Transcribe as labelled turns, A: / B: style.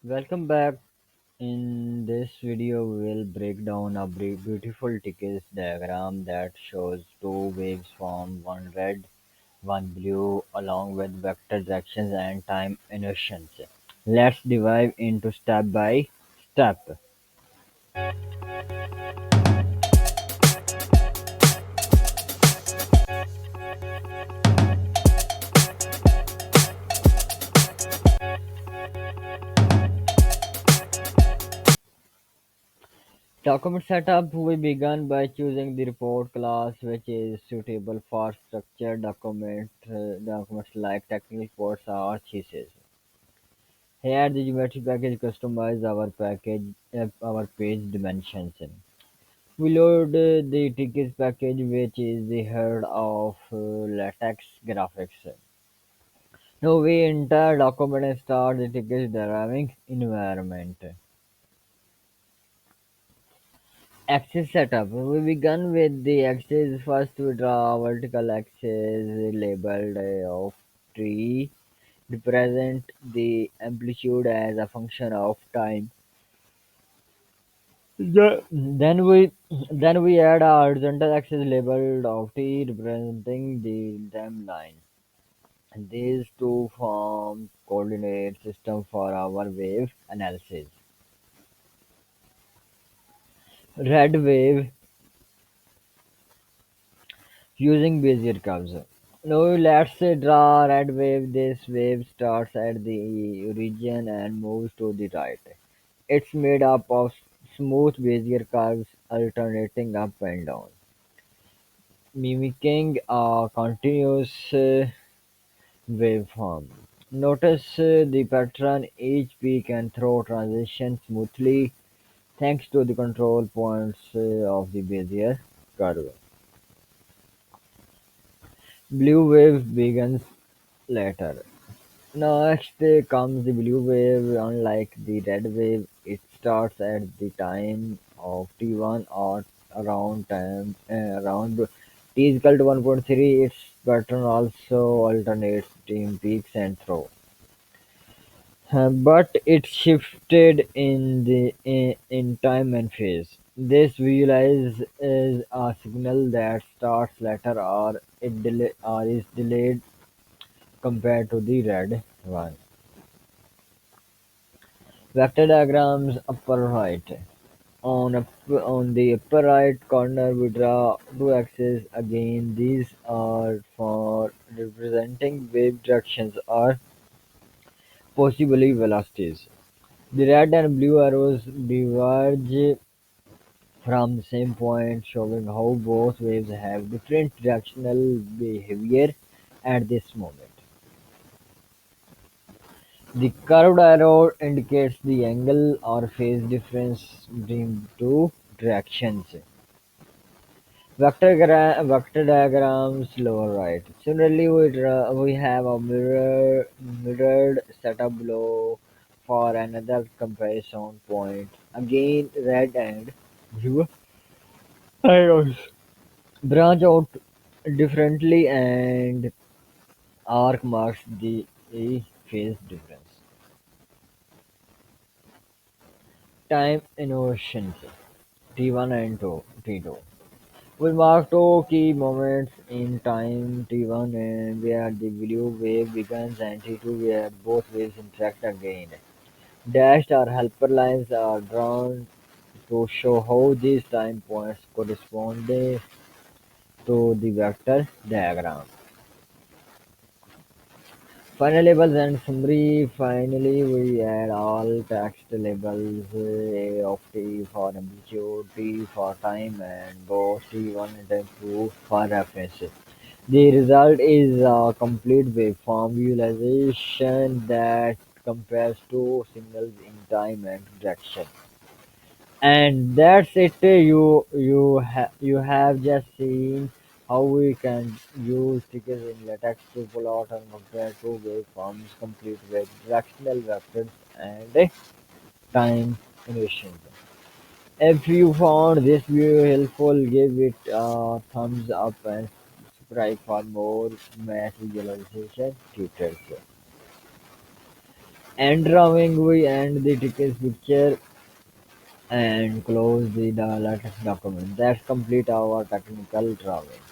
A: Welcome back. In this video, we will break down a beautiful TikZ diagram that shows two waves form, one red, one blue, along with vector directions and time inversions. Let's dive into step by step. Document setup. We begin by choosing the report class, which is suitable for structured documents like technical reports or thesis. Here, the geometry package customize our page dimensions. We load the tickets package, which is the head of LaTeX graphics. Now we enter document and start the tickets deriving environment. Axis setup. We begin with the axis. First, we draw a vertical axis labeled of t, represent the amplitude as a function of time. Then we add a horizontal axis labeled of t representing the timeline. And these two form coordinate system for our wave analysis. Red wave using Bézier curves. Now let's say draw red wave. This wave starts at the origin and moves to the right. It's made up of smooth Bézier curves alternating up and down, mimicking a continuous waveform. Notice the pattern. Each peak and throw transition smoothly thanks to the control points of the Bézier curve. Blue wave begins later. Next comes the blue wave. Unlike the red wave, it starts at the time of T1 or around T is equal to 1.3. Its pattern also alternates between peaks and throw. But it shifted in time and phase. This visualize is a signal that starts later or is delayed compared to the red one. Vector diagrams upper right. On the upper right corner we draw two axes. Again, these are for representing wave directions or possibly velocities. The red and blue arrows diverge from the same point, showing how both waves have different directional behavior at this moment. The curved arrow indicates the angle or phase difference between two directions. Vector diagrams lower right. Similarly, we have a mirrored setup below for another comparison point. Again, red and blue arrows branch out differently, and arc marks the phase difference. Time inversions T1 and T2. We mark two key moments in time: T1 and where the blue wave begins, and T2 where both waves interact again. Dashed or helper lines are drawn to show how these time points correspond to the vector diagram. Final labels and summary. Finally, we add all text labels: A of T for amplitude, T for time, and both T1 and T2 for reference. The result is a complete waveform visualization that compares two signals in time and direction. And that's it. You have just seen how we can use tickets in LaTeX to plot and compare two waveforms complete with directional vectors and time animations. If you found this video helpful, give it a thumbs up and subscribe for more math visualization tutors. End drawing, we end the ticket picture and close the LaTeX document. That's complete our technical drawing.